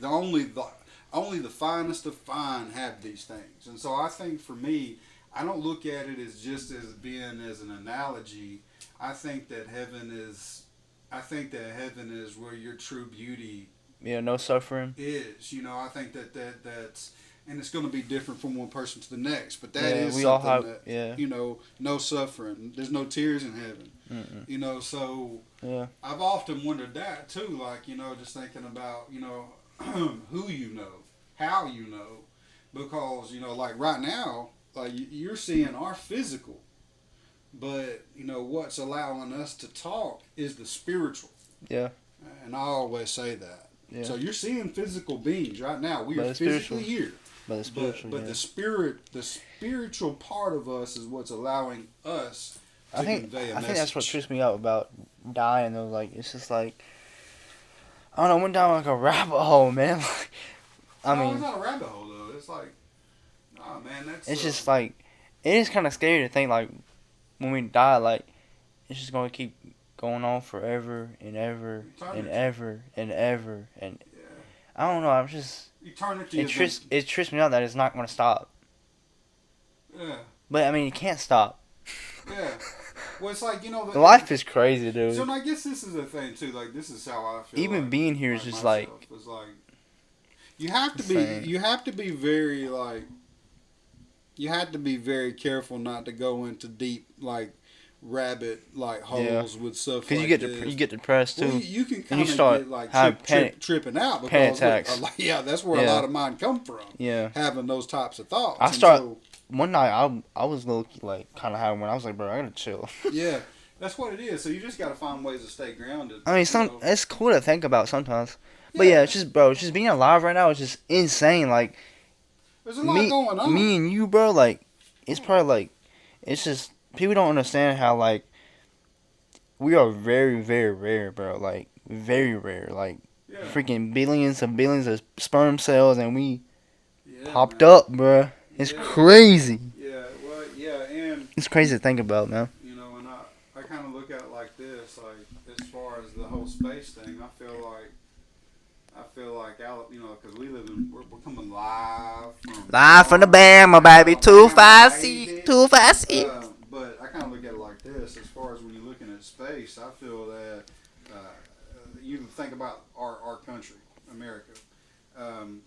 know, only the finest of fine have these things. And so I think for me, I don't look at it as just as being as an analogy. I think that heaven is where your true beauty Yeah. No suffering. is. You know, I think that's and it's going to be different from one person to the next. But that Yeah, is we something all have. that Yeah. you know, no suffering. There's no tears in heaven. Mm-mm. You know, so Yeah. I've often wondered that too. Like you know, just thinking about you know who you know, how you know, because you know, like right now, like you're seeing our physical, but you know what's allowing us to talk is the spiritual. Yeah. And I always say that. Yeah. So you're seeing physical beings right now. We But are it's physically spiritual. here. But the spiritual. But yeah. the spiritual part of us is what's allowing us to I think convey a I message. think that's what trips me out about dying though. Like it's just like I don't know. I went down like a rabbit hole, man. I No, mean, it's not a rabbit hole though. It's like, nah, man, that's. it's just like it is kind of scary to think like when we die, like it's just gonna keep going on forever and ever and Eternity. ever and ever and Yeah. I don't know. I'm just Eternity it is. trips me out that it's not gonna stop. Yeah. But I mean, it can't stop. Yeah. Well, it's like, The life is crazy, so dude. I guess this is the thing too. Like, this is how I feel. Even being here is Like just myself like is like you have to be insane. you have to be very like you have to be very careful not to go into deep like rabbit like Yeah, holes with stuff because like you this. get depressed Well, too, you can and you kind of start get like having tripping out panic because look, attacks. yeah, that's where a Yeah, lot of mine come from, yeah. having those types of I thoughts, and start so one night. I was low key, like kind of having one. I was like, bro, I gotta chill. yeah, that's what it is. So you just got to find ways to stay grounded, I mean, you know. it's cool to think about sometimes, but yeah, Yeah, it's just bro, it's just being alive right now is just insane. Like there's a lot going on. me and you, bro. Like it's probably like it's just people don't understand how like we are very very rare, bro. Like very rare. Like Yeah, freaking billions of sperm cells, and we yeah, popped man. up, bro. It's Yeah, crazy. yeah. Well, yeah, and It's crazy to think about, man. you know, and I kind of look at it like this, like as far as the whole space thing, I feel like you know, because we're coming live from Live from the Bama, baby. Alabama, 256, baby. 256. But I kind of look at it like this: as far as when you're looking at space, I feel that you think about our country, America.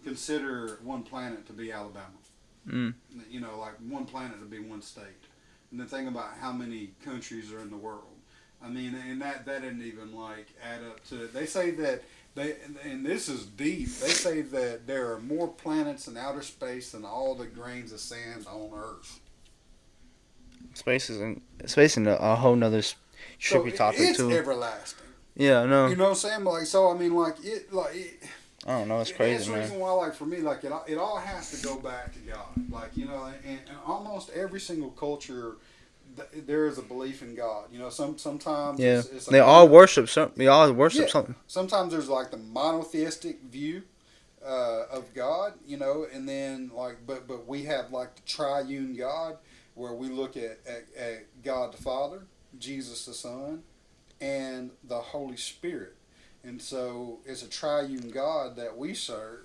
Consider one planet to be Alabama. Mm. You know, like one planet to be one state, and then think about how many countries are in the world. I mean, and that didn't even like add up to. They say that and this is deep. They say that there are more planets in outer space than all the grains of sand on Earth. Space is a whole nother So trippy topic it's too. everlasting. Yeah, I know. You know what I'm saying? Like, so I mean, I don't know. It's that's crazy, the man. reason why, like, for me, like, it all has to go back to God. Like, you know, and almost every single culture, there is a belief in God. You know, sometimes Yeah, it's a they all mono, worship something. They all worship yeah. something. Sometimes there's like the monotheistic view of God, you know, and then like, but we have like the triune God, where we look at God the Father, Jesus the Son, and the Holy Spirit. And so it's a triune God that we serve.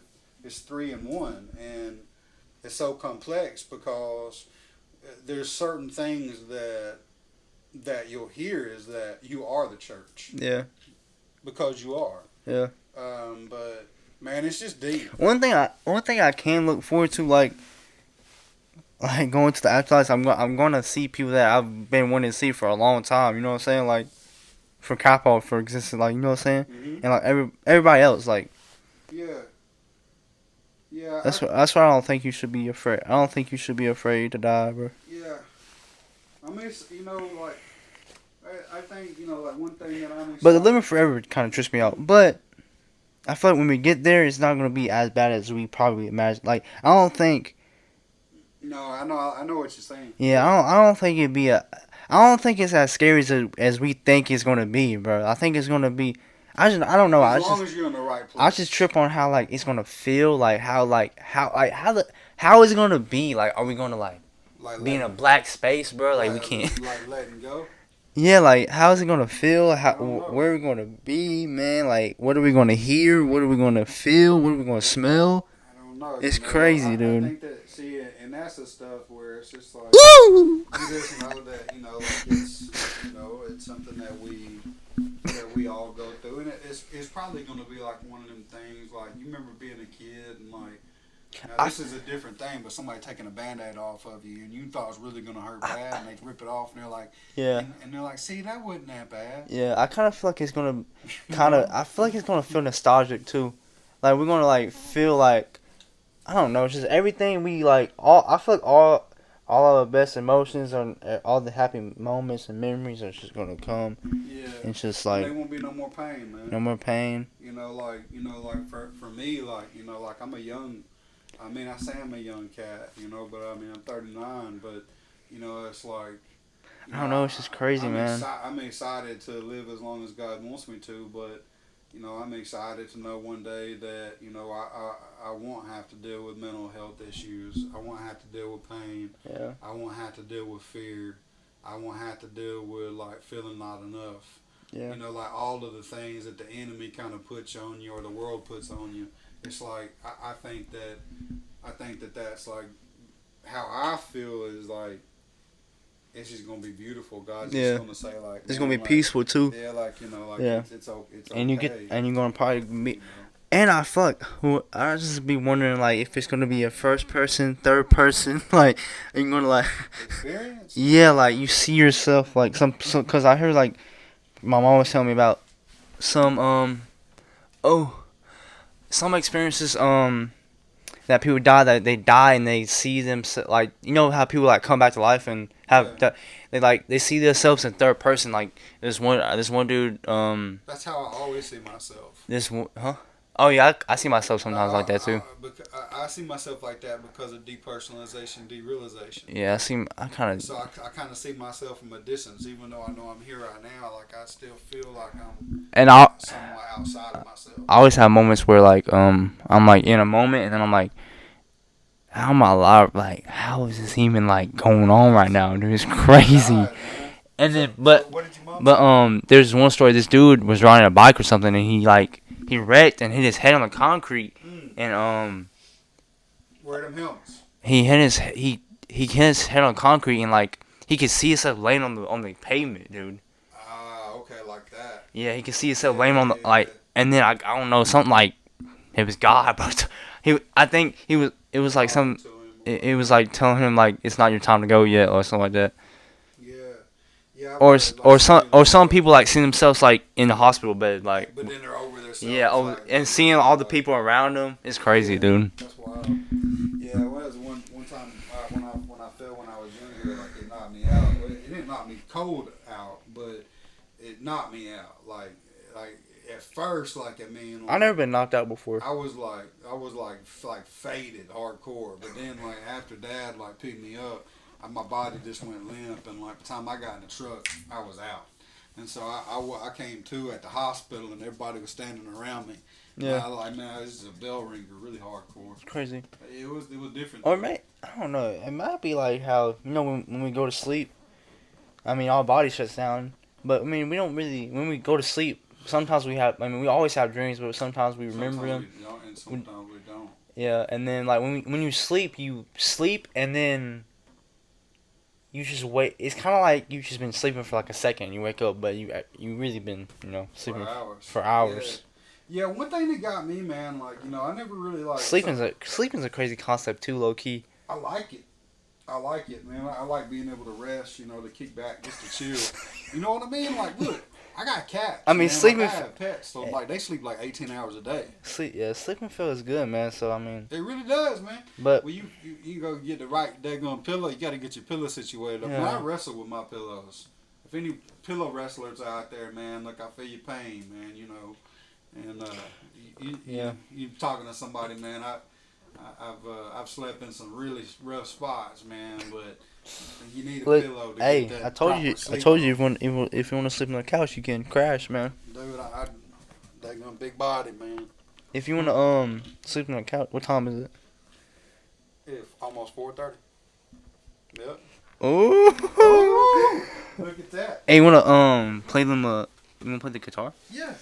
It's three in one. And it's so complex because there's certain things that you'll hear is that you are the church. Yeah. Because you are. Yeah. But man, it's just deep. One thing I can look forward to, like going to the afterlife. I'm gonna see people that I've been wanting to see for a long time. You know what I'm saying? Like for Capo, for existence. Like you know what I'm saying? Mm-hmm. And like everybody else, like Yeah. Yeah. that's why I don't think you should be afraid. I don't think you should be afraid to die, bro. Yeah. I mean, you know, like I think you know, like one thing that I'm excited. But the living forever kind of trips me out. But I feel like when we get there, it's not gonna be as bad as we probably imagine. Like I don't think. No, I know what you're saying. Yeah, I don't think it'd be a. I don't think it's as scary as we think it's gonna be, bro. I think it's gonna be. I don't know. As long as you're in the right place. I just trip on how like it's gonna feel, how is it gonna be? Like, are we gonna be in a black space, bro? Like we can't. Like letting go. Yeah, like how is it gonna feel? I don't know. Where are we gonna be, man? Like what are we gonna hear? What are we gonna feel? What are we gonna smell? I don't know. It's crazy, dude. I think that and that's the stuff where it's just like Woo! you just know that like it's something that we all go through, and it's probably going to be like one of them things like you remember being a kid and like. Now, this is a different thing, but somebody taking a Band-Aid off of you, and you thought it was really going to hurt bad, and they rip it off, and they're like, yeah, and they're like, see, that wasn't that bad. Yeah, I kind of feel like it's gonna, I feel like it's gonna feel nostalgic too, like we're gonna like feel like, I don't know, it's just everything we like. I feel like all our best emotions and all the happy moments and memories are just gonna come. Yeah, it's just like there won't be no more pain, man. No more pain. You know, like for me, like like I'm a young. I mean, I say I'm a young cat, but I mean, I'm 39, but, it's like... I don't know, it's just crazy, man. I'm excited to live as long as God wants me to, but, I'm excited to know one day that, I won't have to deal with mental health issues. I won't have to deal with pain. Yeah. I won't have to deal with fear. I won't have to deal with, like, feeling not enough. Yeah. Like all of the things that the enemy kind of puts on you or the world puts on you. It's like I think that that's like how I feel is like it's just gonna be beautiful. God's just Yeah. gonna say like, It's gonna man, be like, peaceful too. yeah, like, you know, like Yeah. it's And okay. you're gonna probably You meet. know. And I just be wondering like if it's gonna be a first person, third person, like are you gonna like, Experience. yeah, like you see yourself like some, cause I heard like my mom was telling me about some oh some experiences that people die, that they die and they see them like, you know how people like come back to life and have Yeah. that, they see themselves in third person, like this one dude That's how I always see myself. this one, huh? Oh yeah, I see myself sometimes like that too. I see myself like that because of depersonalization, derealization. Yeah, I kind of. So I kind of see myself from a distance, even though I know I'm here right now. Like I still feel like I'm And I somewhat outside of myself. always have moments where like I'm like in a moment and then I'm like, how am I alive? Like how is this even like going on right now, dude? It's crazy. God, man. And then So what did your mom say? there's one story. This dude was riding a bike or something and he wrecked and hit his head on the concrete and Where them helmets? he hit his head on concrete and like he could see himself laying on the pavement, dude. Ah, okay, like that. Yeah, he could see himself Yeah, laying on the yeah, like, and then I don't know, something like it was God, but I think it was like talking some to him. it was like telling him like it's not your time to go yet or something like that. Yeah, yeah. I've Or heard, like, some people like see themselves like in the hospital bed like, but then they're over themselves. yeah, like, and seeing all the people around them is crazy, dude. That's wild. Yeah, well, it was one time when I fell when I was younger, like it knocked me out. Well, it didn't knock me cold out, but it knocked me out. Like at first, like I mean, like, I never been knocked out before. I was like faded hardcore, but then like after Dad like picked me up, my body just went limp, and like the time I got in the truck, I was out. And so I came to at the hospital, and everybody was standing around me. Yeah. And I was like, man, this is a bell ringer, really hardcore. It's crazy. It was different. Or I don't know. It might be like how, you know, when we go to sleep, I mean our body shuts down, but I mean we don't really, when we go to sleep. Sometimes we have. I mean, we always have dreams, but sometimes we remember them. We don't, and sometimes we don't. Yeah, and then like when you sleep, and then you just wait. It's kind of like you've just been sleeping for like a second. You wake up, but you really been, you know, sleeping for hours. Yeah, one thing that got me, man, like, you know, I never really like Sleeping's a crazy concept too, low key. I like it, man. I like being able to rest, you know, to kick back, just to chill. You know what I mean? Like, look. I got cats. I mean, man. sleeping. Like, I have pets, so like they sleep like 18 hours a day. Sleeping feels good, man. So I mean, it really does, man. But when you go get the right daggone pillow, you got to get your pillow situated. Yeah. I wrestle with my pillows. If any pillow wrestlers out there, man, look, I feel your pain, man. You know, and you talking to somebody, man. I've slept in some really rough spots, man, but. You need a pillow to get that I told you if you want to sleep on the couch, you can crash, man. Dude, they got a big body, man. If you want to sleep on the couch, what time is it? It's almost 4:30. Yep. Ooh. Look at that. Hey, you wanna play them? You wanna play the guitar? Yeah.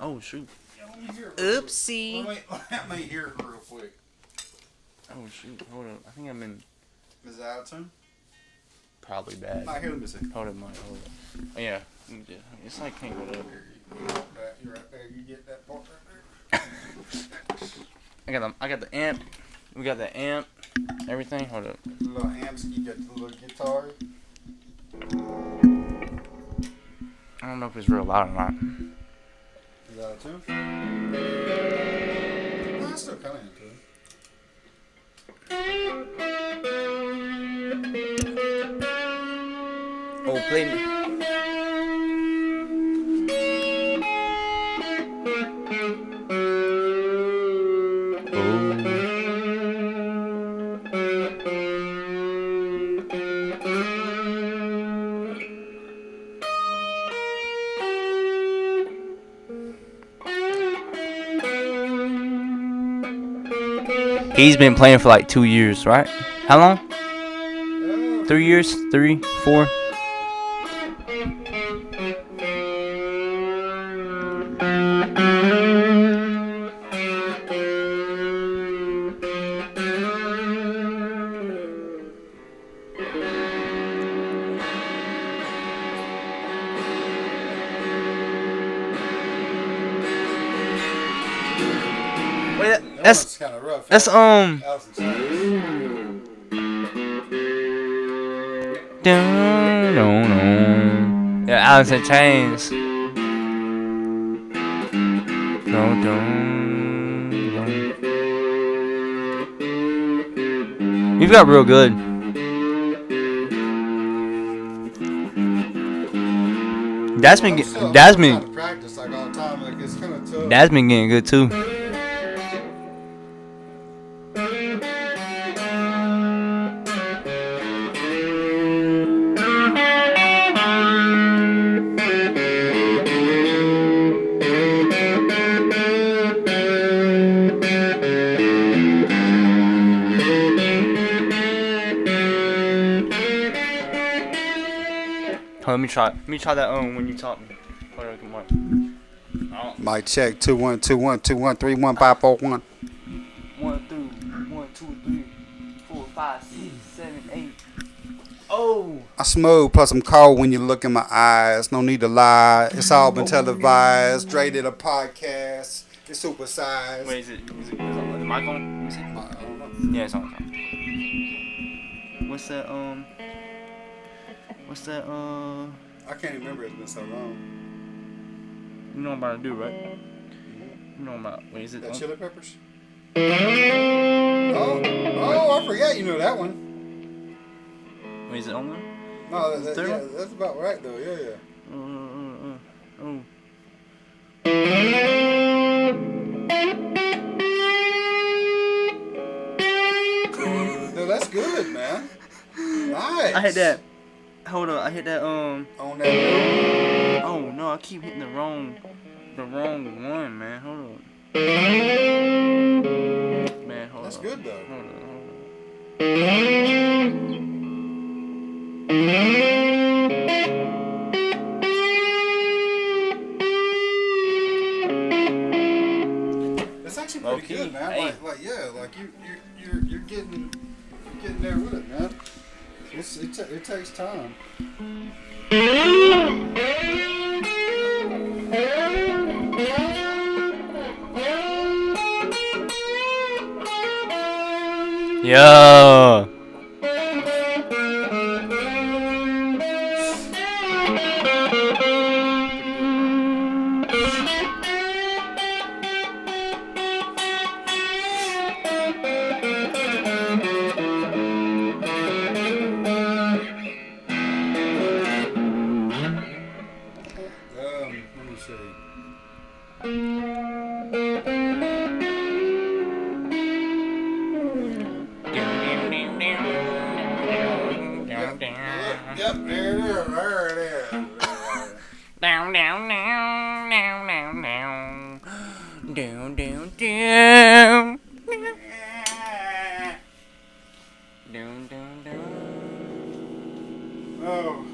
Oh shoot. Yeah, let me hear it. Oopsie. Let me hear it real quick. Oh shoot. Hold on. I think I'm in. Is it out of tune? Probably bad. Not here, let me see. Hold it, Mike. Hold it. Oh, yeah. It's like can't go up. You're right there. You get that part right there. I got the amp. We got the amp. Everything. Hold up. The little amps. You got the little guitar. I don't know if it's real loud or not. Is that out of tune? No, it's still kind of in tune. Oh, play me. He's been playing for like 2 years, right? How long? 3 years? 3, 4? Donuts kind of rough. That's Alice in Chains. Yeah, Alice in Chains. You've got real good. That's been I'm still trying to practice like all the time. Like it's kind of tough. that's been getting good too. Let me try that when you taught me. Hold on, come on. Mic check 2 1 2 1 2 1 3 1 5 4 1. 1 2 3 4 5 6 7 8. Oh. I'm smooth, plus I'm cold when you look in my eyes. No need to lie. It's all been televised. Dre did a podcast. It's supersized. Wait, is the mic on? Let me see. I don't know. Yeah, it's on. What's that? I can't remember. It's been so long. You know what I'm about to do, right? You know what I'm about. Wait, is it? That Chili Peppers? Oh, I forgot you know that one. Wait, is it on one? No, that's about right though. Yeah. Oh. No, that's good, man. Nice. I hit that. Hold on, I hit that. On that. Oh no, I keep hitting the wrong one, man. Hold on. Man, hold on. That's good though. Hold on. That's actually pretty good, man. Hey. Like you're getting there with it, man. It takes time. Yeah. Let me see. Yep, there it is. Down. Oh.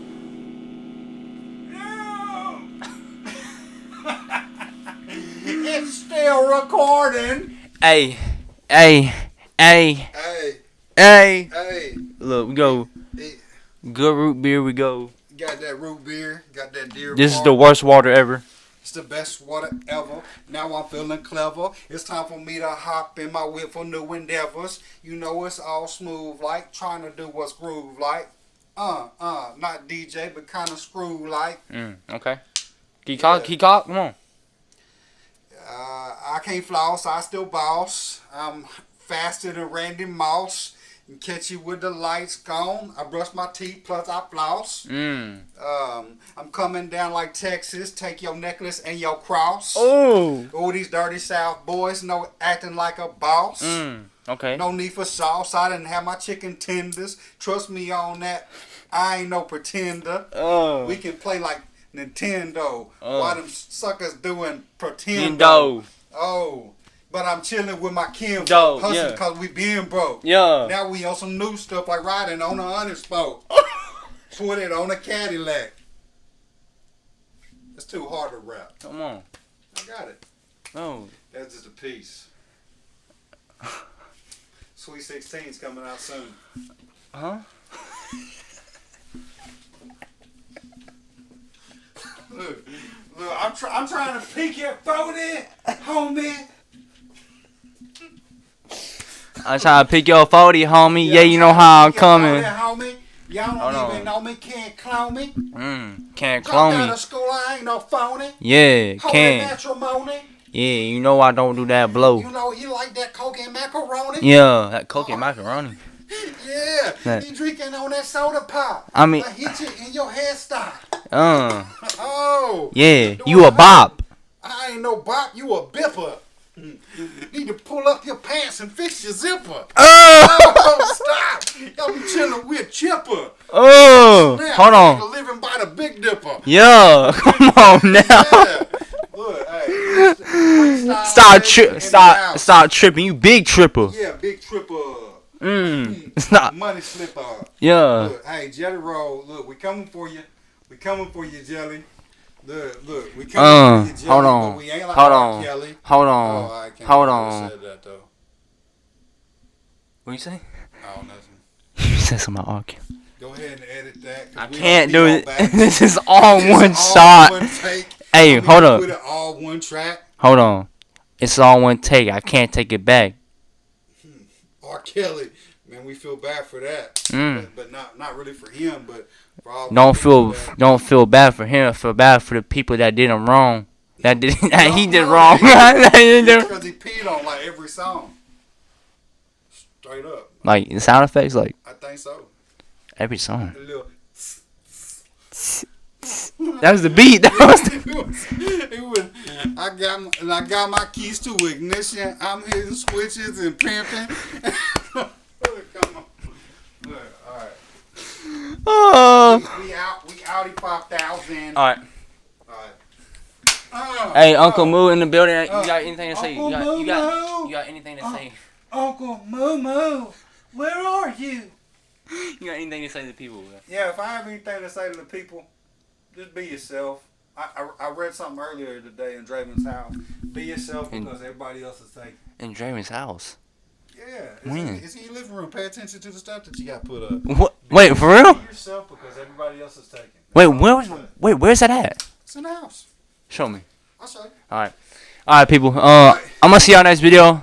It's still recording. Hey. Hey. Look, we go. Good root beer, we go. Got that root beer. Got that deer. This is the worst water ever. It's the best water ever. Now I'm feeling clever. It's time for me to hop in my whip for new endeavors. You know it's all smooth like trying to do what's groove like. Not DJ, but kind of screw like. Okay. Key cock, come on. I can't floss, I still boss. I'm faster than Randy Moss. And catch you with the lights gone. I brush my teeth, plus I floss. I'm coming down like Texas. Take your necklace and your cross. Oh, these dirty South boys know acting like a boss. Okay. No need for sauce. I didn't have my chicken tenders. Trust me on that. I ain't no pretender. We can play like Nintendo. Why them suckers doing pretendo? Oh, but I'm chilling with my kin hustling because we being broke. Yeah. Now we on some new stuff like riding on a unspoke. Put it on a Cadillac. It's too hard to rap. Come on. I got it. Oh. That's just a piece. Sweet 16's coming out soon. Huh? Look, I'm trying to peek your throat in, homie. I'm trying to pick your 40, homie. Yeah, you know how I'm coming. Homie. Y'all don't even know me. Can't clone me. Can't Drop clone out me. of school. I ain't no phony. Yeah, Holy can. matrimony. Yeah, you know I don't do that blow. You know he like that Coke and macaroni. Yeah, that Coke and macaroni. Yeah, That- he drinking on that soda pop. I mean, I hit you in your hairstyle. Oh. yeah, you a bop. I ain't no bop. You a bipper. Need to pull up your pants and fix your zipper. Oh, stop. Y'all be chilling with Chipper. Oh, Snap. hold Nigga on. living by the Big Dipper. Yeah, come on now. Yeah. Look, hey, Stop tripping. You big tripper. Yeah, Big Tripper. Stop. Money slipper. Yeah. Look, hey, Jelly Roll. Look, we coming for you. We coming for you, Jelly. Look, we coming for you, Jelly. Hold on. But we ain't like Hold R. on. Kelly. Hold Oh, on. I can't Hold believe I on. said that, though. What you say? Oh, nothing. You said something about R. Kelly. Go ahead and edit that. I can't do it. This is all It's one all shot. one take. Hey, hold up. Put it all one track. Hold on. It's all one take. I can't take it back. R. Kelly, man, we feel bad for that, but not really for him, but for all. Don't feel bad for him. Feel bad for the people that did him wrong. That he did wrong. Because he peed on like every song. Straight up. Like the sound effects, like I think so. every song. A little. That was the beat. That was it was. I got my keys to ignition. I'm hitting switches and pimping. Come on. Look, all right. Oh. We outie 5,000. All right. All right. Hey, Uncle Moo in the building. You got anything to say? You Uncle got anything to say? Uncle Moo, where are you? You got anything to say to the people? Man? Yeah, if I have anything to say to the people, just be yourself. I read something earlier today in Draven's house. Be yourself because everybody else is taken. In Draven's house. Yeah. When? It's in your living room. Pay attention to the stuff that you got put up. What? Wait, for real? Be yourself because everybody else is taken. Where's that at? It's in the house. Show me. I'll show you. All right, people. I'm gonna see y'all next video.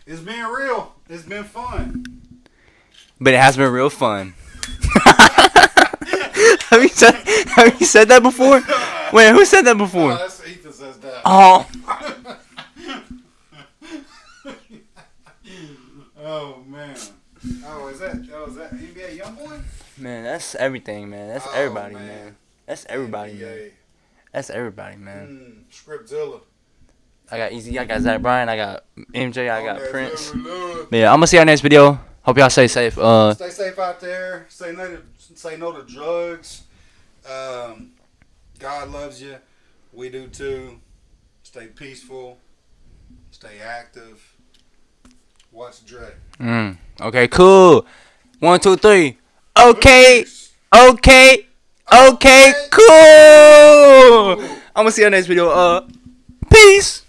It's been real. It's been fun. But it has been real fun. Have you said that before? Wait, who said that before? Oh, that's Ethan says that. Oh. Oh man. Oh, is that NBA Youngboy? Man, that's everything, man. That's everybody, man. man. That's everybody, NBA. man. That's everybody, man. Scriptzilla. I got Easy, I got Zach Bryan, I got MJ, I got Prince. Love. But yeah, I'm gonna see y'all next video. Hope y'all stay safe. Stay safe out there. Say no to drugs. God loves you. We do too. Stay peaceful. Stay active. Watch Dre. Okay, cool. 1, 2, 3. Okay, cool. I'm gonna see y'all next video. Peace.